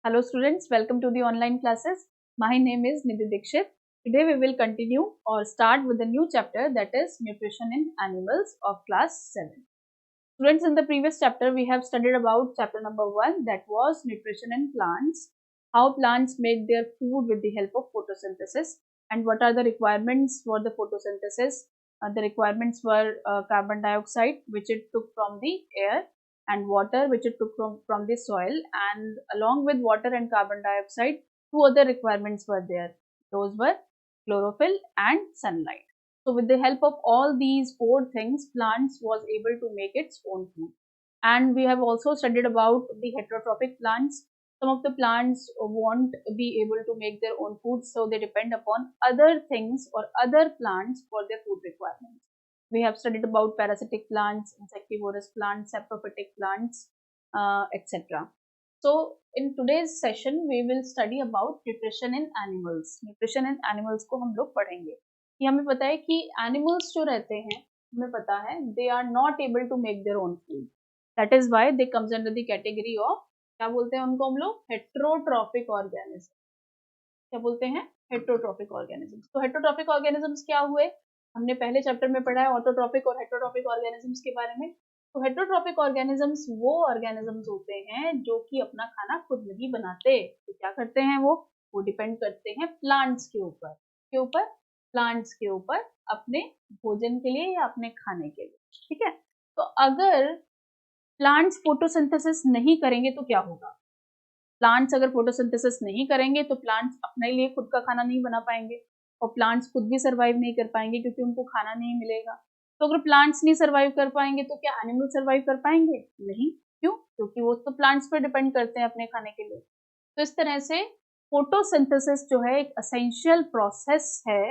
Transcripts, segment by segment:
Hello students, welcome to the online classes. My name is Nidhi Dixit. Today we will continue or start with a new chapter, that is Nutrition in Animals of class 7. Students, in the previous chapter we have studied about chapter number 1, that was Nutrition in Plants, how plants make their food with the help of photosynthesis and what are the requirements for the photosynthesis. The requirements were carbon dioxide, which it took from the air, and water, which it took from the soil, and along with water and carbon dioxide, two other requirements were there. Those were chlorophyll and sunlight. So with the help of all these four things, plants was able to make its own food. And we have also studied about the heterotrophic plants. Some of the plants won't be able to make their own food, so they depend upon other things or other plants for their food requirements. We have studied about parasitic plants, insectivorous plants, saprophytic plants, etc. So in today's session we will study about nutrition in animals. Nutrition in animals को हम लोग पढ़ेंगे. ये हमें पता है कि animals जो रहते हैं, हमें पता है they are not able to make their own food. That is why they comes under the category of, क्या बोलते हैं उनको हम लोग, heterotrophic organisms. क्या बोलते हैं? Heterotrophic organisms. तो हेट्रोट्रॉफिक ऑर्गेनिजम्स क्या हुए? हमने पहले चैप्टर में पढ़ा है ऑटोट्रॉफिक और हेट्रोट्रॉफिक ऑर्गेनिजम्स के बारे में. तो हेट्रोट्रॉफिक ऑर्गेनिजम्स वो ऑर्गेनिजम्स होते हैं जो कि अपना खाना खुद नहीं बनाते. तो क्या करते हैं वो डिपेंड करते हैं प्लांट्स के ऊपर प्लांट्स के ऊपर अपने भोजन के लिए या अपने खाने के लिए. ठीक है. तो अगर प्लांट्स फोटोसिंथेसिस नहीं करेंगे तो क्या होगा? प्लांट्स अगर फोटोसिंथेसिस नहीं करेंगे तो प्लांट्स अपने लिए खुद का खाना नहीं बना पाएंगे और प्लांट्स खुद भी सर्वाइव नहीं कर पाएंगे क्योंकि उनको खाना नहीं मिलेगा. तो अगर प्लांट्स नहीं सर्वाइव कर पाएंगे तो क्या एनिमल सर्वाइव कर पाएंगे? नहीं. क्यों? क्योंकि वो तो प्लांट्स पर डिपेंड करते हैं अपने खाने के लिए. तो इस तरह से फोटोसिंथेसिस जो है एक एसेंशियल प्रोसेस है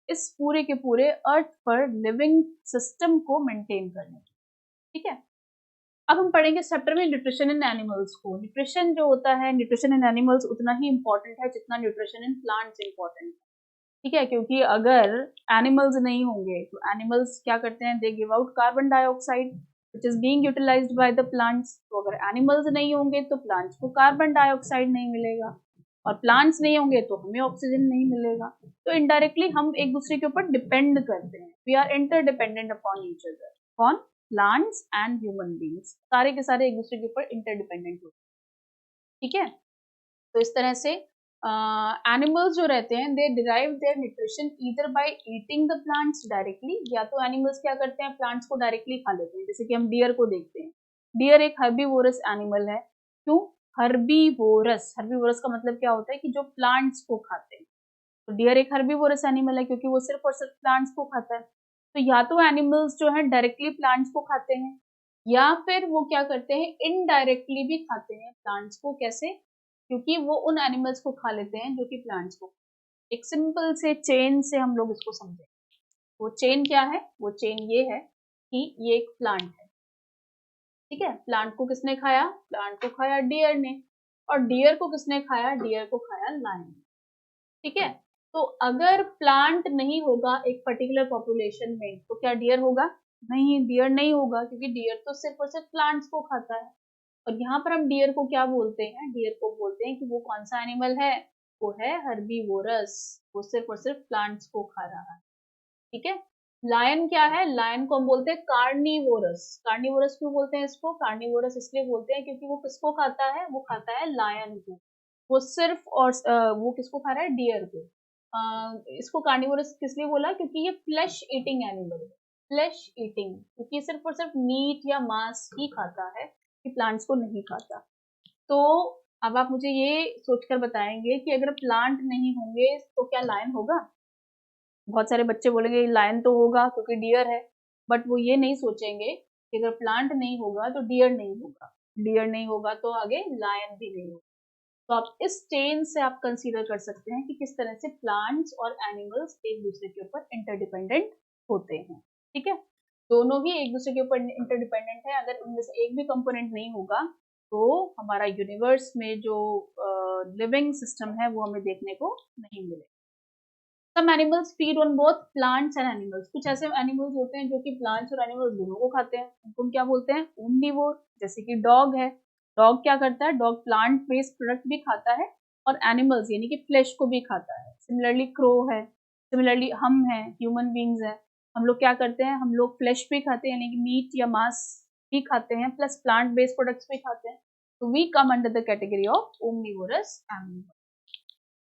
इस पूरे के पूरे अर्थ पर लिविंग सिस्टम को मेंटेन करने की. ठीक है. अब हम पढ़ेंगे इस चैप्टर में न्यूट्रिशन इन एनिमल्स को. न्यूट्रिशन जो होता है, न्यूट्रिशन इन एनिमल्स उतना ही इंपॉर्टेंट है जितना न्यूट्रिशन इन प्लांट्स इंपॉर्टेंट है. ठीक है. क्योंकि अगर एनिमल्स नहीं होंगे तो एनिमल्स क्या करते हैं? They give out carbon dioxide which is being utilized by the plants. तो अगर एनिमल्स नहीं होंगे तो प्लांट्स को कार्बन डाइऑक्साइड नहीं मिलेगा और प्लांट्स नहीं होंगे तो हमें ऑक्सीजन नहीं मिलेगा. तो इनडायरेक्टली हम एक दूसरे के ऊपर डिपेंड करते हैं. We are interdependent upon each other. कौन? Plants and human beings. सारे के सारे एक दूसरे के ऊपर इंटरडिपेंडेंट होते हैं. ठीक है. तो इस तरह से एनिमल्स जो रहते हैं they derive their nutrition either by eating the plants directly, या तो एनिमल्स क्या करते हैं? प्लांट्स को डायरेक्टली खा लेते हैं. जैसे कि हम डियर को देखते हैं. डियर एक हर्बीवोरस एनिमल है. क्यों हर्बीवोरस? हर्बीवोरस का मतलब क्या होता है कि जो प्लांट्स को खाते हैं. तो डियर एक हर्बीवोरस एनिमल है क्योंकि वो सिर्फ और सिर्फ प्लांट्स को खाता है. तो या तो एनिमल्स जो है डायरेक्टली प्लांट्स को खाते हैं या फिर वो क्या करते हैं? इनडायरेक्टली भी खाते हैं प्लांट्स को. कैसे? क्योंकि वो उन एनिमल्स को खा लेते हैं जो कि प्लांट्स को. एक सिंपल से चेन से हम लोग इसको समझें. वो चेन क्या है? वो चेन ये है कि ये एक प्लांट है. ठीक है. प्लांट को किसने खाया? प्लांट को खाया डियर ने. और डियर को किसने खाया? डियर को खाया लायन ने. ठीक है. तो अगर प्लांट नहीं होगा एक पर्टिकुलर पॉपुलेशन में तो क्या डियर होगा? नहीं, डियर नहीं होगा क्योंकि डियर तो सिर्फ और सिर्फ प्लांट्स को खाता है. और यहाँ पर हम डियर को क्या बोलते हैं? डियर को बोलते हैं कि वो कौन सा एनिमल है? वो है हर्बीवोरस. वो सिर्फ और सिर्फ प्लांट्स को खा रहा है. ठीक है. लायन क्या है? लायन को हम बोलते हैं कार्निवोरस. कार्निवोरस क्यों बोलते हैं इसको? कार्निवोरस इसलिए बोलते हैं क्योंकि वो किसको खाता है? वो खाता है लायन को. वो सिर्फ और वो किसको खा रहा है? डियर को. इसको कार्निवोरस किस लिए बोला? क्योंकि ये फ्लैश ईटिंग एनिमल है. फ्लैश ईटिंग क्योंकि सिर्फ और सिर्फ मीट या मांस ही खाता है, कि प्लांट्स को नहीं खाता. तो अब आप मुझे ये सोचकर बताएंगे कि अगर प्लांट नहीं होंगे तो क्या लायन होगा? बहुत सारे बच्चे बोलेंगे लायन तो होगा क्योंकि डियर है. बट वो ये नहीं सोचेंगे कि अगर प्लांट नहीं होगा तो डियर नहीं होगा. डियर नहीं होगा तो आगे लायन भी नहीं होगा. तो आप इस चेन से आप कंसीडर कर सकते हैं कि किस तरह से प्लांट्स और एनिमल्स एक दूसरे के ऊपर इंटरडिपेंडेंट होते हैं. ठीक है. दोनों ही एक दूसरे के ऊपर इंटरडिपेंडेंट है. अगर उनमें से एक भी कंपोनेंट नहीं होगा तो हमारा यूनिवर्स में जो लिविंग सिस्टम है वो हमें देखने को नहीं मिलेगा. Some animals feed on both plants and animals. कुछ ऐसे एनिमल्स होते हैं जो कि प्लांट्स और एनिमल्स दोनों को खाते हैं. उनको हम क्या बोलते हैं? ओमनिवोर. जैसे कि डॉग है. डॉग क्या करता है, डॉग प्लांट बेस्ड प्रोडक्ट भी खाता है और एनिमल्स यानी कि फ्लेश को भी खाता है। सिमिलरली क्रो है, सिमिलरली हम हैं, ह्यूमन बींग्स हैं, हम लोग क्या करते हैं, हम लोग फ्लेश भी खाते हैं यानी कि मीट या मांस भी खाते हैं, प्लस प्लांट बेस्ड प्रोडक्ट्स भी खाते हैं। तो we come under the category of omnivorous animal.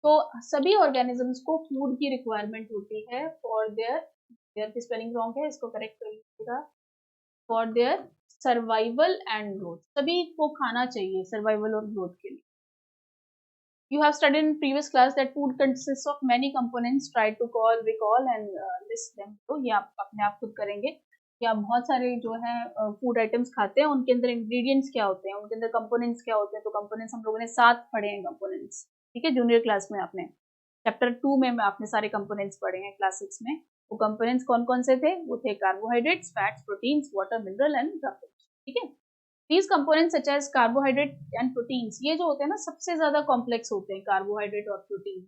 तो सभी ऑर्गेनिजम्स को फूड की रिक्वायरमेंट होती है फॉर देयर की स्पेलिंग रॉन्ग है, इसको करेक्ट कर लीजिएगा, for their survival and growth. सभी को खाना चाहिए सर्वाइवल और ग्रोथ के लिए। You have studied in previous class that food consists of many components. Try to recall and list them. तो ये आप अपने आप खुद करेंगे कि आप बहुत सारे जो है फूड आइटम्स खाते हैं, उनके अंदर इंग्रेडिएंट्स क्या होते हैं, उनके अंदर कंपोनेंट्स क्या होते हैं। तो कंपोनेंट्स हम लोगों ने 7 पढ़े हैं कंपोनेंट्स, ठीक है, जूनियर क्लास में आपने चैप्टर 2 में आपने सारे कंपोनेंट्स पढ़े हैं क्लास 6 में। वो कंपोनेंट्स कौन कौन से थे, वो थे carbohydrates, fats, proteins, water, mineral and glucose, ठीक है। These components such as carbohydrate and proteins, ये जो होते हैं ना सबसे ज्यादा कॉम्प्लेक्स होते हैं, कार्बोहाइड्रेट और प्रोटीन।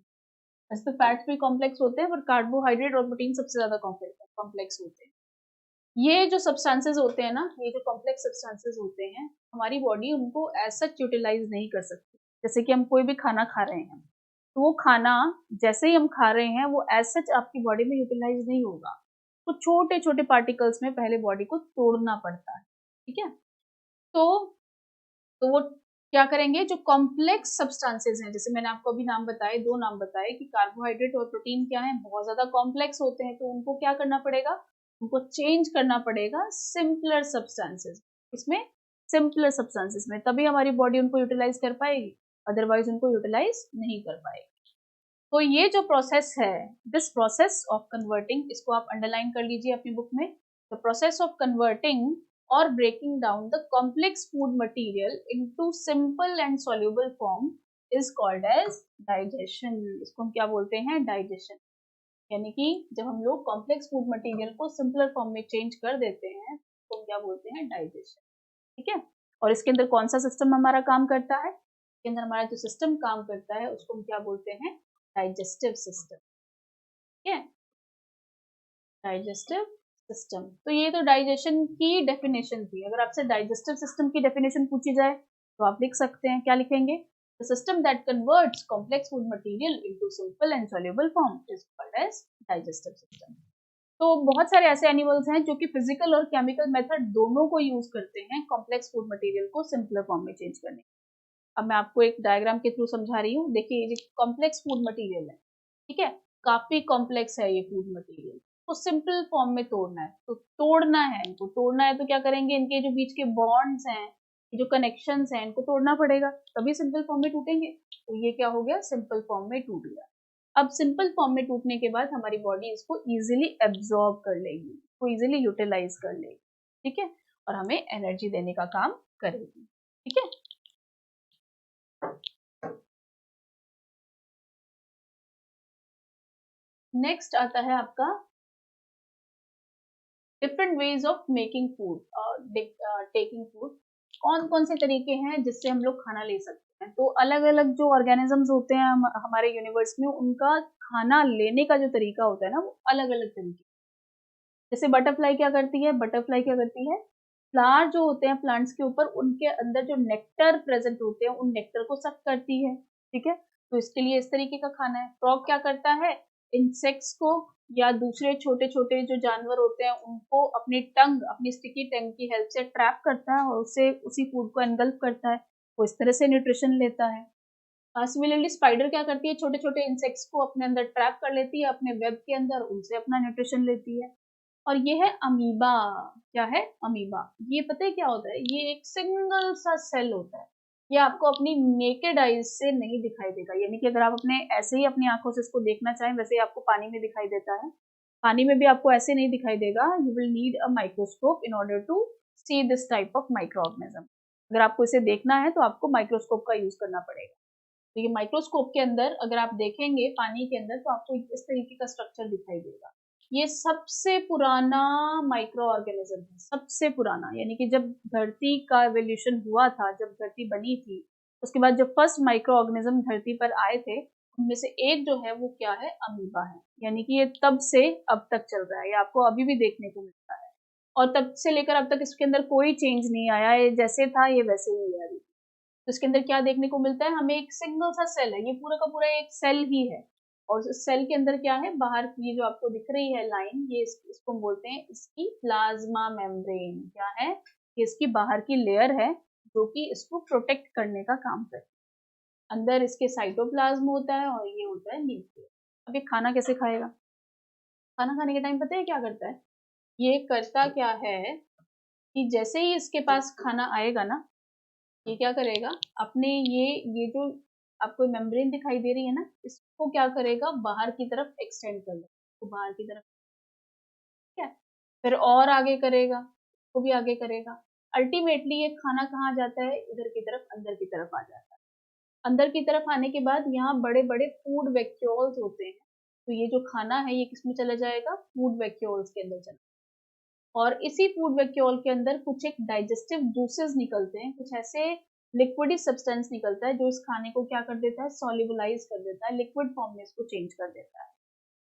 ऐसे तो फैट्स भी कॉम्प्लेक्स होते हैं पर कार्बोहाइड्रेट और प्रोटीन सबसे ज्यादा कॉम्प्लेक्स होते हैं। ये जो सब्सटेंसेस होते हैं ना, ये जो कॉम्प्लेक्स सब्सटेंसेस होते हैं, हमारी बॉडी उनको एज सच यूटिलाइज नहीं कर सकती। जैसे कि हम कोई भी खाना खा रहे हैं तो वो खाना जैसे ही हम खा रहे हैं वो एज सच आपकी बॉडी में यूटिलाइज नहीं होगा, तो छोटे छोटे पार्टिकल्स में पहले बॉडी को तोड़ना पड़ता है, ठीक है। तो वो क्या करेंगे, जो कॉम्प्लेक्स सब्सटेंसेस हैं, जैसे मैंने आपको अभी नाम बताए, 2 नाम बताए कि कार्बोहाइड्रेट और प्रोटीन क्या है, बहुत ज्यादा कॉम्प्लेक्स होते हैं, तो उनको क्या करना पड़ेगा, उनको चेंज करना पड़ेगा सिंपलर सब्सटेंसेस, इसमें सिंपलर सब्सटेंसेस में, तभी हमारी बॉडी उनको यूटिलाइज कर पाएगी, अदरवाइज उनको यूटिलाइज नहीं कर पाएगी। तो ये जो प्रोसेस है, दिस प्रोसेस ऑफ कन्वर्टिंग, इसको आप अंडरलाइन कर लीजिए अपनी बुक में। The process of converting or breaking down the complex food material into simple and soluble form is called as digestion. इसको हम क्या बोलते हैं, डाइजेशन। यानी कि जब हम लोग कॉम्प्लेक्स फूड मटेरियल को सिंपलर फॉर्म में चेंज कर देते हैं तो हम क्या बोलते हैं, डाइजेशन, ठीक है। और इसके अंदर कौन सा सिस्टम हमारा काम करता है, इसके अंदर हमारा जो सिस्टम काम करता है उसको हम क्या बोलते हैं, डाइजेस्टिव सिस्टम, ठीक है, डाइजेस्टिव सिस्टम। तो ये तो डाइजेशन की डेफिनेशन थी। अगर आपसे डाइजेस्टिव सिस्टम की डेफिनेशन पूछी जाए तो आप लिख सकते हैं, क्या लिखेंगे, the system that converts complex food material into simple and soluble form is called as digestive system. तो बहुत सारे ऐसे एनिमल्स हैं जो कि फिजिकल और केमिकल मेथड दोनों को यूज करते हैं कॉम्प्लेक्स फूड मटेरियल को सिंपलर फॉर्म में चेंज करने। अब मैं आपको एक डायग्राम के थ्रू समझा रही हूँ। देखिए ये कॉम्प्लेक्स फूड मटेरियल है, ठीक है, काफी कॉम्प्लेक्स है ये फूड मटेरियल, तो सिंपल फॉर्म में तोड़ना है, तो तोड़ना है इनको, तोड़ना है तो क्या करेंगे, इनके जो बीच के बॉन्ड्स हैं, जो कनेक्शंस हैं, इनको तोड़ना पड़ेगा, तभी सिंपल फॉर्म में टूटेंगे। तो ये क्या हो गया, सिंपल फॉर्म में टूट गया। अब सिंपल फॉर्म में टूटने के बाद हमारी बॉडी इसको इजीली एब्जॉर्ब कर लेगी, इसको इजीली यूटिलाइज कर लेगी, ठीक है, और हमें एनर्जी देने का काम करेगी, ठीक है। नेक्स्ट आता है आपका different ways of making food, taking food. कौन कौन से तरीके हैं जिससे हम लोग खाना ले सकते हैं। तो अलग अलग जो ऑर्गेनिजम्स होते हैं हमारे यूनिवर्स में, उनका खाना लेने का जो तरीका होता है ना, वो अलग अलग तरीके। जैसे बटरफ्लाई क्या करती है, बटरफ्लाई क्या करती है, फ्लावर जो होते हैं प्लांट्स के ऊपर, उनके अंदर जो नेक्टर प्रेजेंट होते हैं उन नेक्टर को सक करती है, ठीक है, तो इसके लिए इस तरीके का खाना है। फ्रॉग क्या करता है, इंसेक्ट्स को या दूसरे छोटे छोटे जो जानवर होते हैं उनको अपनी टंग, अपनी स्टिकी टंग की हेल्प से ट्रैप करता है और उससे उसी फूड को एनगल्फ करता है, वो इस तरह से न्यूट्रिशन लेता है। सिमिलरली स्पाइडर क्या करती है, छोटे छोटे इंसेक्ट्स को अपने अंदर ट्रैप कर लेती है अपने वेब के अंदर, उनसे अपना न्यूट्रिशन लेती है। और ये है अमीबा। क्या है, अमीबा। ये पता है क्या होता है, ये एक सिंगल सा सेल होता है, ये आपको अपनी नेकेड आईज से नहीं दिखाई देगा, यानी कि अगर आप अपने ऐसे ही अपनी आंखों से इसको देखना चाहें वैसे ही आपको पानी में दिखाई देता है, पानी में भी आपको ऐसे नहीं दिखाई देगा, you will need a microscope in order to see this type of microorganism. अगर आपको इसे देखना है तो आपको माइक्रोस्कोप का यूज करना पड़ेगा। तो ये माइक्रोस्कोप के अंदर अगर आप देखेंगे पानी के अंदर तो आपको इस तरीके का स्ट्रक्चर दिखाई देगा। ये सबसे पुराना माइक्रो ऑर्गेनिज्म है, सबसे पुराना, यानी कि जब धरती का एवोल्यूशन हुआ था, जब धरती बनी थी, उसके बाद जो फर्स्ट माइक्रो ऑर्गेनिज्म धरती पर आए थे उनमें से एक जो है वो क्या है, अमीबा है। यानी कि ये तब से अब तक चल रहा है, ये आपको अभी भी देखने को मिलता है और तब से लेकर अब तक इसके अंदर कोई चेंज नहीं आया, ये जैसे था ये वैसे ही है अभी, तो इसके अंदर क्या देखने को मिलता है, हमें एक सिंगल सा सेल है, ये पूरा का पूरा एक सेल ही है, और इस सेल के अंदर क्या है, बाहर ये जो आपको दिख रही है लाइन, ये इसको हम बोलते हैं इसकी प्लाज्मा मेम्ब्रेन। क्या है, ये इसकी बाहर की लेयर है जो कि इसको प्रोटेक्ट करने का काम करती है। अंदर इसके साइटोप्लाज्म होता है और ये होता है न्यूक्लियस। अब ये खाना कैसे खाएगा, खाना खाने के टाइम पता है क्या करता है, ये करता क्या है कि जैसे ही इसके पास खाना आएगा ना, ये क्या करेगा, अपने ये जो आपको मेम्ब्रेन दिखाई दे रही है ना, इसको क्या करेगा, बाहर की तरफ एक्सटेंड कर देगा, तो बाहर की तरफ, ठीक है, फिर और आगे करेगा, वो भी आगे करेगा। अल्टीमेटली ये खाना कहाँ जाता है, इधर की तरफ, अंदर की तरफ आ जाता है। अंदर की तरफ आने के बाद यहाँ बड़े बड़े फूड वैक्यूल्स होते हैं, तो ये जो खाना है ये किसमें चला जाएगा, फूड वैक्यूल्स के अंदर चला, और इसी फूड वैक्यूल के अंदर कुछ एक डाइजेस्टिव जूसेस निकलते हैं, कुछ ऐसे लिक्विडी सब्सटेंस निकलता है जो इस खाने को क्या कर देता है, सॉल्युबलाइज कर देता है, लिक्विड फॉर्म में इसको चेंज कर देता है,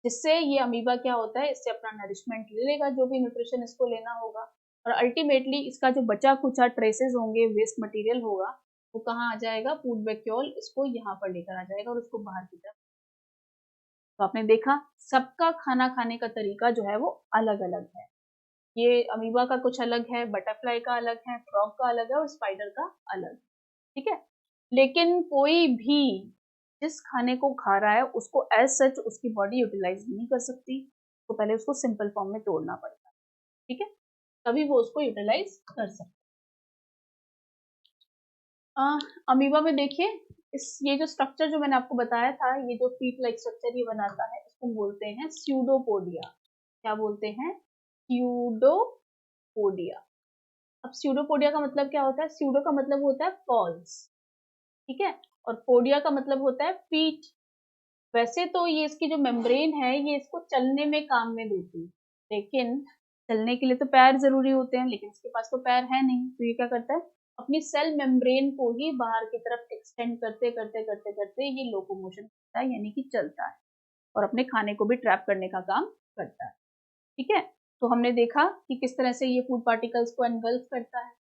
जिससे ये अमीबा क्या होता है, इससे अपना नरिशमेंट ले लेगा, जो भी न्यूट्रिशन इसको लेना होगा, और अल्टीमेटली इसका जो बचा कुचा ट्रेसेस होंगे, वेस्ट मटेरियल होगा, वो कहाँ आ जाएगा, फूड वैक्यूल इसको यहाँ पर लेकर आ जाएगा और उसको बाहर की तरफ। तो आपने देखा सबका खाना खाने का तरीका जो है वो अलग अलग है, ये अमीबा का कुछ अलग है, बटरफ्लाई का अलग है, फ्रॉग का अलग है और स्पाइडर का अलग, ठीक है। लेकिन कोई भी जिस खाने को खा रहा है उसको एज सच उसकी बॉडी यूटिलाइज नहीं कर सकती, तो पहले उसको सिंपल फॉर्म में तोड़ना पड़ता है, ठीक है, तभी वो उसको यूटिलाइज कर सकता है। अमीबा में देखिए, ये जो स्ट्रक्चर जो मैंने आपको बताया था, ये जो फीट लाइक स्ट्रक्चर ये बनाता है, इसको बोलते हैं स्यूडोपोडिया। क्या बोलते हैं, स्यूडोपोडिया। अब स्यूडोपोडिया का मतलब क्या होता है, स्यूडो का मतलब होता है फॉल्स, ठीक है, और पोडिया का मतलब होता है फीट। वैसे तो ये इसकी जो मेम्ब्रेन है ये इसको चलने में काम में देती है, लेकिन चलने के लिए तो पैर जरूरी होते हैं, लेकिन इसके पास तो पैर है नहीं, तो ये क्या करता है, अपनी सेल मेम्ब्रेन को ही बाहर की तरफ एक्सटेंड करते करते करते करते ये लोकोमोशन करता है, यानी कि चलता है, और अपने खाने को भी ट्रैप करने का काम करता है, ठीक है। तो हमने देखा कि किस तरह से ये फूड पार्टिकल्स को एनगल्फ करता है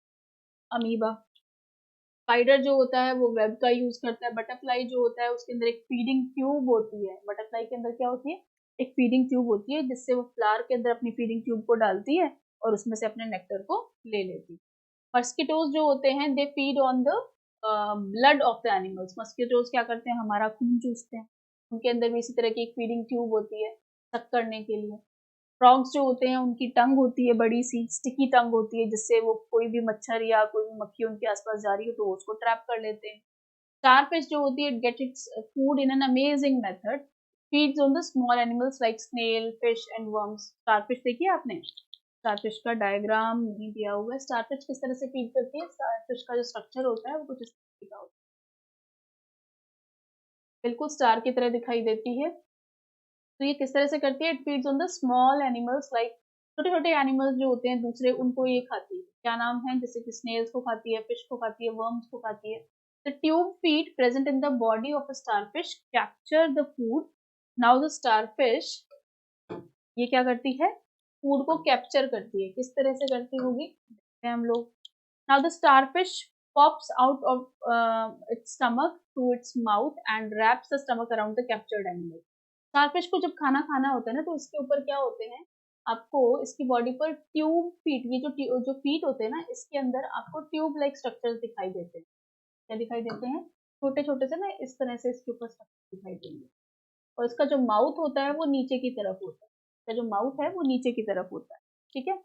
अमीबा। स्पाइडर जो होता है वो वेब का यूज करता है, बटरफ्लाई जो होता है उसके अंदर एक फीडिंग ट्यूब होती है, बटरफ्लाई के अंदर क्या होती है, एक फीडिंग ट्यूब होती है, जिससे वो फ्लावर के अंदर अपनी फीडिंग ट्यूब को डालती है और उसमें से अपने नेक्टर को ले लेती है। मस्किटोज जो होते हैं they feed on the blood of the animals, mosquitoes क्या करते हैं, हमारा खून चूसते हैं, उनके अंदर भी इसी तरह की एक फीडिंग ट्यूब होती है सक करने के लिए। फ्रॉग्स जो होते हैं उनकी टंग होती है, बड़ी सी स्टिकी टंग होती है, जिससे वो कोई भी मच्छर या कोई भी मक्खी उनके आसपास जा रही हो तो उसको ट्रैप कर लेते हैं। स्टारफिश जो होती है get its food in an amazing method, feeds on the small animals like snail, fish and worms. Starfish देखिए आपने, स्टारफिश का डायग्राम नहीं दिया हुआ है, स्टारफिश किस तरह से फीड करती है, स्टारफिश का जो स्ट्रक्चर होता है वो कुछ इस तरह का होता है, बिल्कुल स्टार की तरह दिखाई देती है। तो ये किस तरह से करती है, it feeds on the small animals like, छोटे छोटे एनिमल्स जो होते हैं दूसरे, उनको ये खाती है, क्या नाम है, जैसे कि स्नेल्स को खाती है, फिश को खाती है, वर्म्स को खाती है। The tube feet present in the body of a starfish capture the food. Now the starfish ये क्या करती है, फूड को कैप्चर करती है, किस तरह से करती होगी देखते हैं हम लोग। Now the starfish pops out of its stomach to its mouth and wraps the stomach around the captured animal. Starfish को जब खाना खाना होता है ना, तो इसके ऊपर क्या होते हैं, आपको इसकी बॉडी पर ट्यूब फीट, ये जो फीट होते हैं ना, इसके अंदर आपको ट्यूब लाइक स्ट्रक्चर्स दिखाई देते हैं। क्या दिखाई देते हैं, छोटे छोटे से ना, इस तरह से इसके ऊपर स्ट्रक्चर दिखाई देंगे, और इसका जो माउथ होता है वो नीचे की तरफ होता है, इसका जो माउथ है वो नीचे की तरफ होता है, ठीक है।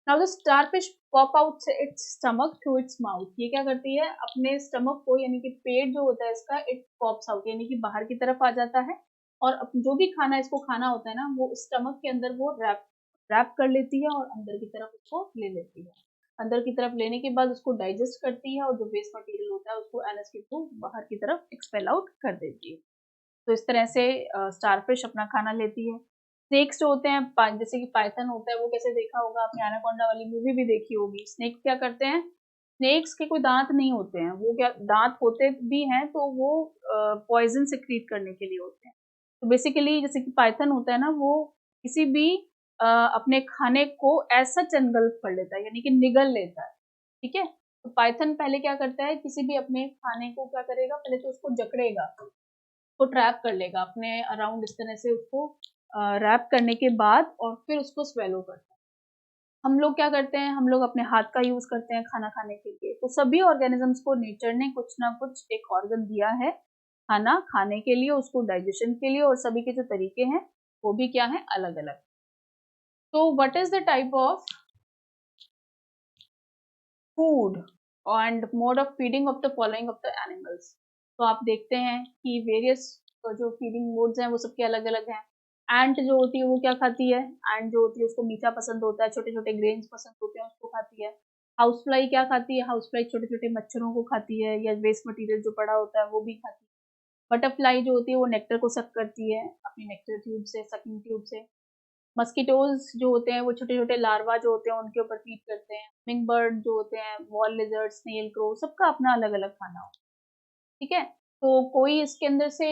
Now the starfish pop out it's stomach through its mouth, ये क्या करती है, अपने स्टमक को, यानी कि पेट जो होता है इसका, इट पॉप्स आउट, यानी कि बाहर की तरफ आ जाता है, और जो भी खाना इसको खाना होता है ना, वो स्टमक के अंदर वो रैप कर लेती है और अंदर की तरफ उसको ले लेती है। अंदर की तरफ लेने के बाद उसको डाइजेस्ट करती है और जो वेस्ट मटेरियल होता है उसको एनएस के थ्रू बाहर की तरफ एक्सपेल आउट कर देती है। तो इस तरह से स्टारफिश अपना खाना लेती है। स्नेक्स जो होते हैं, जैसे कि पाइथन होता है, वो कैसे देखा होगा आपने, एनाकोंडा वाली मूवी भी देखी होगी। स्नेक क्या करते हैं, स्नेक्स के कोई दांत नहीं होते हैं, वो क्या, दांत होते भी हैं तो वो पॉइजन सिक्रीट करने के लिए होते हैं। तो बेसिकली जैसे कि पाइथन होता है ना, वो किसी भी अपने खाने को ऐसा एनगल्फ कर लेता है, यानी कि निगल लेता है, ठीक है। तो पाइथन पहले क्या करता है, किसी भी अपने खाने को क्या करेगा, पहले तो उसको जकड़ेगा, उसको ट्रैप कर लेगा अपने अराउंड, इस तरह से उसको रैप करने के बाद और फिर उसको स्वेलो करता है। हम लोग क्या करते हैं, हम लोग अपने हाथ का यूज करते हैं खाना खाने के लिए। तो सभी ऑर्गेनिजम्स को नेचर ने कुछ ना कुछ एक ऑर्गन दिया है खाना खाने के लिए, उसको डाइजेशन के लिए, और सभी के जो तरीके हैं वो भी क्या है, अलग अलग। तो what is the type of food and mode of feeding of the following of the animals. तो आप देखते हैं कि वेरियस जो फीडिंग मोड्स हैं वो सबके अलग अलग हैं। एंट जो होती है वो क्या खाती है, एंट जो होती है उसको मीठा पसंद होता है, छोटे छोटे ग्रेन्स पसंद होते हैं, उसको खाती है। हाउस फ्लाई क्या खाती है, हाउस फ्लाई छोटे छोटे मच्छरों को खाती है, या वेस्ट मटेरियल जो पड़ा होता है वो भी खाती है। बटरफ्लाई जो होती है वो नेक्टर को सक करती है अपनी नेक्टर ट्यूब से, सकिंग ट्यूब से। मस्कीटोज जो होते हैं वो छोटे छोटे लार्वा जो होते हैं उनके ऊपर फीड करते हैं। मिंग बर्ड जो होते हैं, वॉल लिजर्ड, स्नेल, क्रो, सबका अपना अलग अलग खाना होता है, ठीक है। तो कोई इसके अंदर से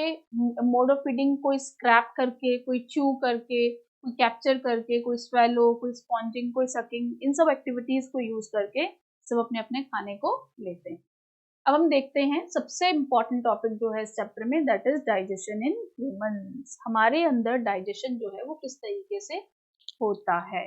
मोड ऑफ फीडिंग, कोई स्क्रैप करके, कोई च्यू करके, कोई कैप्चर करके, कोई स्वेलो, कोई स्पॉन्जिंग, कोई सकिंग, इन सब एक्टिविटीज को यूज करके सब अपने अपने खाने को लेते हैं। अब हम देखते हैं सबसे इम्पोर्टेंट टॉपिक जो है इस चैप्टर में, that is digestion in humans. हमारे अंदर डाइजेशन जो है वो किस तरीके से होता है।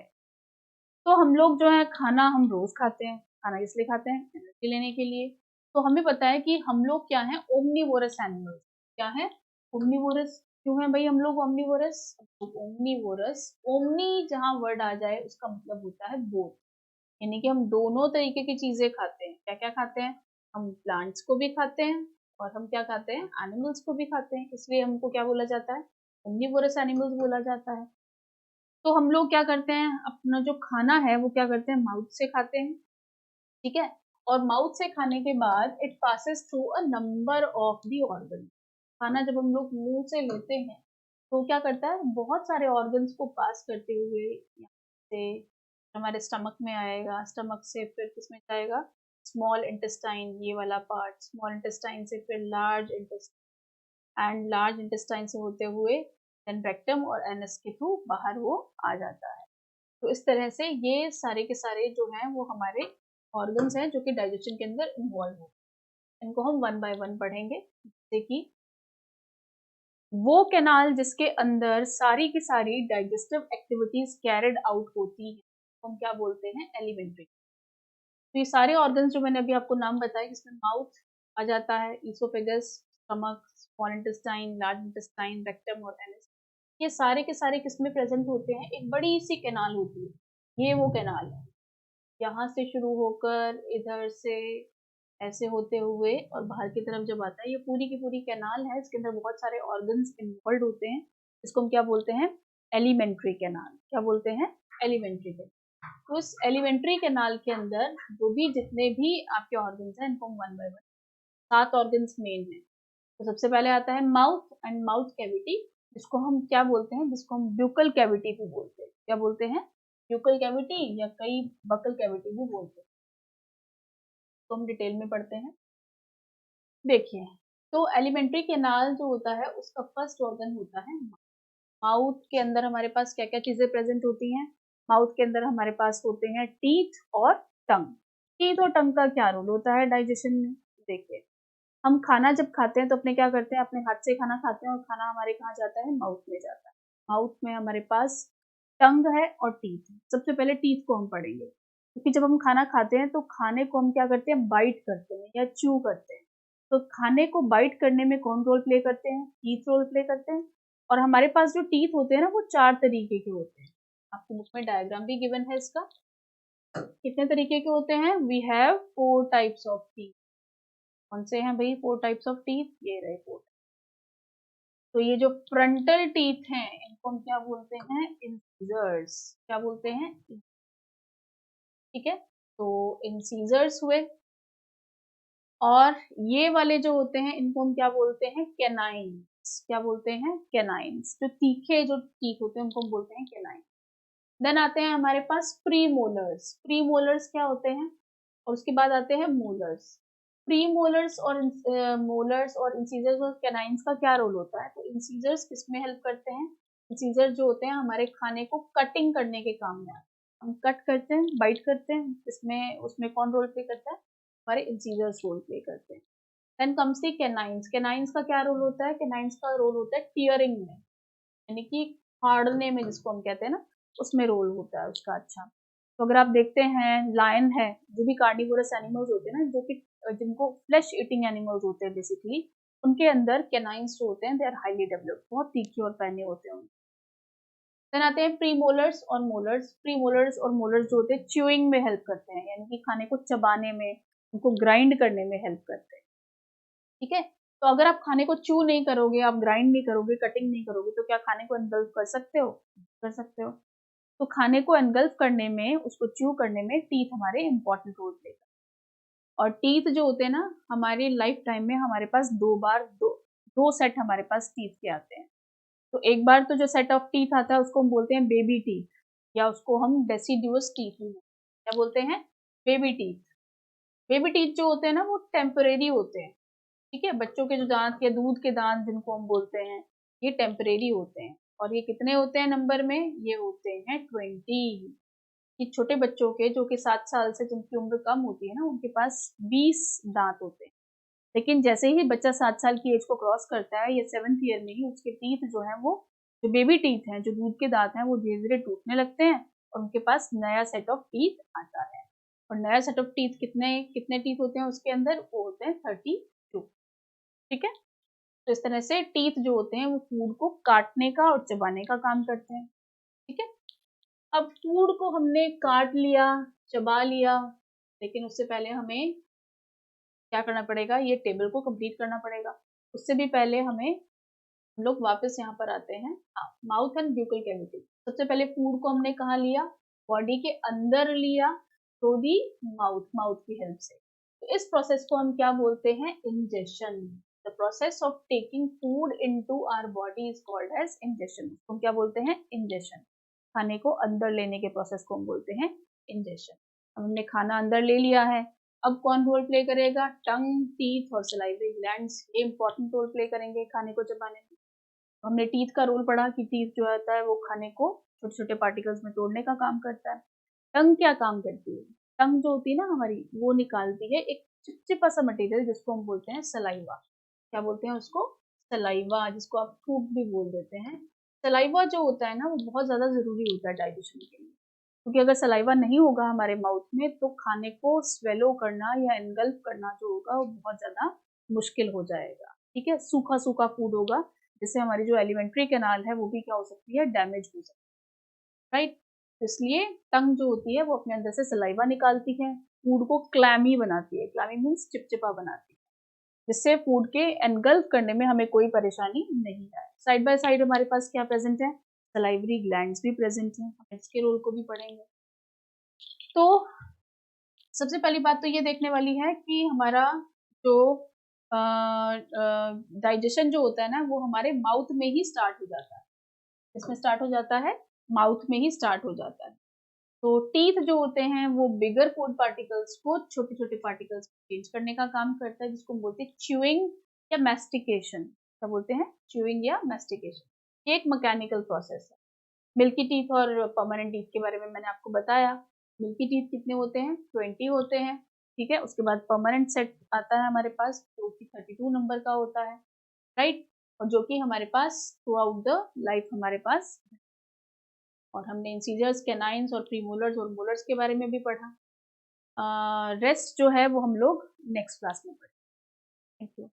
तो हम लोग जो है खाना हम रोज खाते हैं। खाना किस लिए खाते हैं, एनर्जी लेने के लिए। तो हमें पता है कि हम लोग क्या है, ओमनीवोरस एनिमल्स। क्या है, ओमनीवोरस। क्यों है भाई हम लोग ओमनीवोरस? ओमनीवोरस, ओमनी जहां वर्ड आ जाए उसका मतलब होता है बोथ, यानी कि हम दोनों तरीके की चीजें खाते हैं। क्या क्या खाते हैं, हम प्लांट्स को भी खाते हैं और हम क्या खाते हैं, एनिमल्स को भी खाते हैं। इसलिए हमको क्या बोला जाता है, ओमनीवोरस एनिमल्स बोला जाता है। तो हम लोग क्या करते हैं, अपना जो खाना है वो क्या करते हैं, माउथ से खाते हैं, ठीक है। और माउथ से खाने के बाद it passes through a number of the organ. खाना जब हम लोग मुंह से लेते हैं तो क्या करता है, बहुत सारे ऑर्गन्स को पास करते हुए यहाँ से हमारे स्टमक में आएगा, स्टमक से फिर किसमें जाएगा, स्मॉल इंटेस्टाइन, ये वाला पार्ट, स्मॉल इंटेस्टाइन से फिर large intestine, and large intestine से होते हुए देन रेक्टम और एनस के थ्रू बाहर वो आ जाता है। तो इस तरह से ये सारे के सारे जो हैं वो हमारे ऑर्गन्स हैं जो कि डाइजेशन के अंदर इन्वॉल्व हो। इनको हम वन बाय वन पढ़ेंगे। जैसे कि वो कैनाल जिसके अंदर सारी की सारी डाइजेस्टिव एक्टिविटीज कैरिड आउट होती है, हम क्या बोलते हैं, एलिमेंट्री। तो ये सारे ऑर्गन्स जो मैंने अभी आपको नाम बताया, जिसमें माउथ आ जाता है, oesophagus, stomach, small intestine, large intestine, rectum और एनस, ये सारे के सारे किसमें प्रेजेंट होते हैं, एक बड़ी सी कैनाल होती है। ये वो कैनाल है, यहाँ से शुरू होकर इधर से ऐसे होते हुए और बाहर की तरफ जब आता है, ये पूरी की पूरी कैनाल है, इसके अंदर बहुत सारे ऑर्गन्स इन्वॉल्व होते हैं। इसको हम क्या बोलते हैं, एलिमेंट्री कैनाल। क्या बोलते हैं, एलिमेंट्री कैनाल। तो इस एलिमेंट्री कैनाल के अंदर जो भी जितने भी आपके ऑर्गन्स हैं, इनको हम one by one, 7 organs main है। तो सबसे पहले आता है माउथ एंड माउथ कैविटी, जिसको हम क्या बोलते हैं, जिसको हम ब्यूकल कैविटी भी बोलते हैं। क्या बोलते हैं, ब्यूकल कैविटी, या कई बकल कैविटी भी बोलते हैं। तो हम डिटेल में पढ़ते हैं। देखिए, तो एलिमेंट्री कैनाल जो होता है उसका फर्स्ट ऑर्गन होता है माउथ। के अंदर हमारे पास क्या क्या चीजें प्रेजेंट होती हैं, माउथ के अंदर हमारे पास होते हैं टीथ और टंग। टीथ और टंग का क्या रोल होता है डाइजेशन में, देखिए हम खाना जब खाते हैं तो अपने क्या करते हैं, अपने हाथ से खाना खाते हैं और खाना हमारे कहाँ जाता है, माउथ में जाता है। माउथ में हमारे पास टंग है और टीथ है। सबसे पहले टीथ को हम पढ़ेंगे, क्योंकि जब हम खाना खाते हैं तो खाने को हम क्या करते हैं, बाइट करते हैं या च्यू करते हैं। तो खाने को बाइट करने में कौन रोल प्ले करते हैं, टीथ रोल प्ले करते हैं। और हमारे पास जो टीथ होते हैं ना वो 4 तरीके के होते हैं। आपकी बुक में डायग्राम भी गिवन है इसका। कितने तरीके के होते हैं, we have 4 types of teeth. कौन से हैं भाई 4 टाइप्स ऑफ टीथ, ये रहे 4। तो ये जो फ्रंटल टीथ हैं इनको हम क्या बोलते हैं, इंसीजर्स। क्या बोलते हैं, ठीक है। तो इंसीजर्स हुए। और ये वाले जो होते हैं इनको हम क्या बोलते हैं, कैनाइन्स। क्या बोलते हैं, कैनाइन्स। जो तीखे जो टीथ होते हैं उनको हम बोलते हैं कैनाइन। देन आते हैं हमारे पास प्री मोलर्स। प्री मोलर्स क्या होते हैं, और उसके बाद आते हैं मोलर्स। प्री मोलर्स और मोलर्स और इंसीजर्स और कैनाइन्स का क्या रोल होता है, तो इंसीजर्स किसमें हेल्प करते हैं, इंसीजर जो होते हैं हमारे खाने को कटिंग करने के काम में आते हैं। हम कट करते हैं, बाइट करते हैं, इसमें उसमें कौन रोल प्ले करता है, हमारे इंसीजर्स रोल प्ले करते हैं। Then comes the canines. Canines का क्या रोल होता है? कैनाइंस का रोल होता है टीयरिंग में, यानी कि फाड़ने में, जिसको हम कहते हैं ना, उसमें रोल होता है उसका। अच्छा, तो अगर आप देखते हैं लायन है, जो भी कार्निवोरस एनिमल्स होते हैं ना, जो कि जिनको फ्लैश ईटिंग एनिमल्स होते हैं बेसिकली, उनके अंदर कैनाइंस जो होते हैं दे आर हाईली डेवलप्ड, बहुत तीखे और पैने होते हैं। देन आते हैं प्रीमोलर्स और मोलर्स। प्रीमोलर्स और मोलर्स जो होते हैं च्यूइंग में हेल्प करते हैं, यानी कि खाने को चबाने में, उनको ग्राइंड करने में हेल्प करते हैं। ठीक है, तो अगर आप खाने को च्यू नहीं करोगे, आप ग्राइंड नहीं करोगे, कटिंग नहीं करोगे, तो क्या खाने को एनगल्फ कर सकते हो? कर सकते हो। तो खाने को एनगल्फ करने में, उसको च्यू करने में टीथ हमारे इंपॉर्टेंट रोल प्ले करते हैं। और टीथ जो होते हैं ना, हमारी लाइफ टाइम में हमारे पास दो सेट हमारे पास टीथ के आते हैं। तो एक बार तो जो सेट ऑफ टीथ आता है उसको हम बोलते हैं बेबी टीथ, या उसको हम डेसिडुअस टीथ क्या बोलते हैं? Baby teeth. बेबी टीथ जो होते हैं ना, वो टेम्परेरी होते हैं। ठीक है, बच्चों के जो दांत के, दूध के दांत जिनको हम बोलते हैं, ये टेम्परेरी होते हैं। और ये कितने होते हैं नंबर में? ये होते हैं 20। कि छोटे बच्चों के, जो कि 7 साल से जिनकी उम्र कम होती है ना, उनके पास 20 दांत होते हैं। लेकिन जैसे ही बच्चा 7 साल की एज को क्रॉस करता है, या 7th ईयर में ही उसके टीथ जो है, वो जो बेबी टीथ हैं, जो दूध के दांत हैं, वो धीरे धीरे टूटने लगते हैं और उनके पास नया सेट ऑफ टीथ आता है। और नया सेट ऑफ टीथ कितने कितने टीथ होते हैं उसके अंदर? वो होते हैं 32। ठीक है, तो इस तरह से टीथ जो होते हैं वो फूड को काटने का और चबाने का काम करते हैं। ठीक है, अब फूड को हमने काट लिया, चबा लिया, लेकिन उससे पहले हमें क्या करना पड़ेगा? ये टेबल को कंप्लीट करना पड़ेगा। उससे भी पहले हम लोग वापस यहाँ पर आते हैं, माउथ एंड ब्यूकल कैविटी। सबसे पहले फूड को हमने कहाँ लिया? बॉडी के अंदर लिया, थ्रू दी माउथ, माउथ की हेल्प से। तो इस प्रोसेस को हम क्या बोलते हैं? Ingestion. The process of taking food into our body is called as ingestion. हम क्या बोलते हैं? इंजेशन। खाने को अंदर लेने के प्रोसेस को हम बोलते हैं इंजेशन। हमने खाना अंदर ले लिया है, अब कौन रोल प्ले करेगा? टंग, टीथ और सलाइवरी ग्लैंड्स, ये इंपॉर्टेंट रोल प्ले करेंगे खाने को चबाने में। हमने टीथ का रोल पढ़ा कि टीथ जो होता है वो खाने को छोटे छोटे पार्टिकल्स में तोड़ने का काम करता है। टंग क्या काम करती है? टंग जो होती है ना हमारी, वो निकालती है एक चिपचिपा सा मटेरियल, जिसको हम बोलते हैं सलाइवा। क्या बोलते हैं उसको? सलाइवा, जिसको आप थूक भी बोल देते हैं। सलाइवा जो होता है ना, वो बहुत ज्यादा जरूरी होता है डाइजेशन के लिए, क्योंकि अगर सलाइवा नहीं होगा हमारे माउथ में, तो खाने को स्वेलो करना या एनगल्फ करना जो होगा, वो बहुत ज्यादा मुश्किल हो जाएगा। ठीक है, सूखा सूखा फूड होगा, जिससे हमारी जो एलिमेंट्री कैनाल है वो भी क्या हो सकती है? डैमेज हो सकती है। राइट, इसलिए टंग जो होती है वो अपने अंदर से सलाइवा निकालती है, फूड को क्लैमी बनाती है। क्लैमी मीन्स चिपचिपा बनाती है, जिससे फूड के एनगल्फ करने में हमें कोई परेशानी नहीं आए। साइड बाय साइड हमारे पास क्या प्रेजेंट है? सलाइवरी ग्लैंड्स भी प्रेजेंट हैं, हम इसके रोल को भी पढ़ेंगे। तो सबसे पहली बात तो ये देखने वाली है कि हमारा जो डाइजेशन जो होता है ना, वो हमारे माउथ में ही स्टार्ट हो जाता है। इसमें स्टार्ट हो जाता है, माउथ में ही स्टार्ट हो जाता है। तो टीथ जो होते हैं वो बिगर फूड पार्टिकल्स को छोटे छोटे पार्टिकल्स चेंज करने का काम करता है, जिसको बोलते हैं च्यूइंग या मैस्टिकेशन। क्या बोलते हैं? च्यूइंग या मैस्टिकेशन। ये एक मैकेनिकल प्रोसेस है। मिल्की टीथ और परमानेंट टीथ के बारे में मैंने आपको बताया। मिल्की टीथ कितने होते हैं? 20 होते हैं। ठीक है, उसके बाद परमानेंट सेट आता है हमारे पास, जो कि 32 नंबर का होता है। राइट, और जो कि हमारे pass through out the life हमारे पास। और हमने इंसीजर्स, कैनाइंस और प्रीमोलर्स और मोलर्स के बारे में भी पढ़ा। रेस्ट जो है वो हम लोग नेक्स्ट क्लास में पढ़ेंगे। Thank you.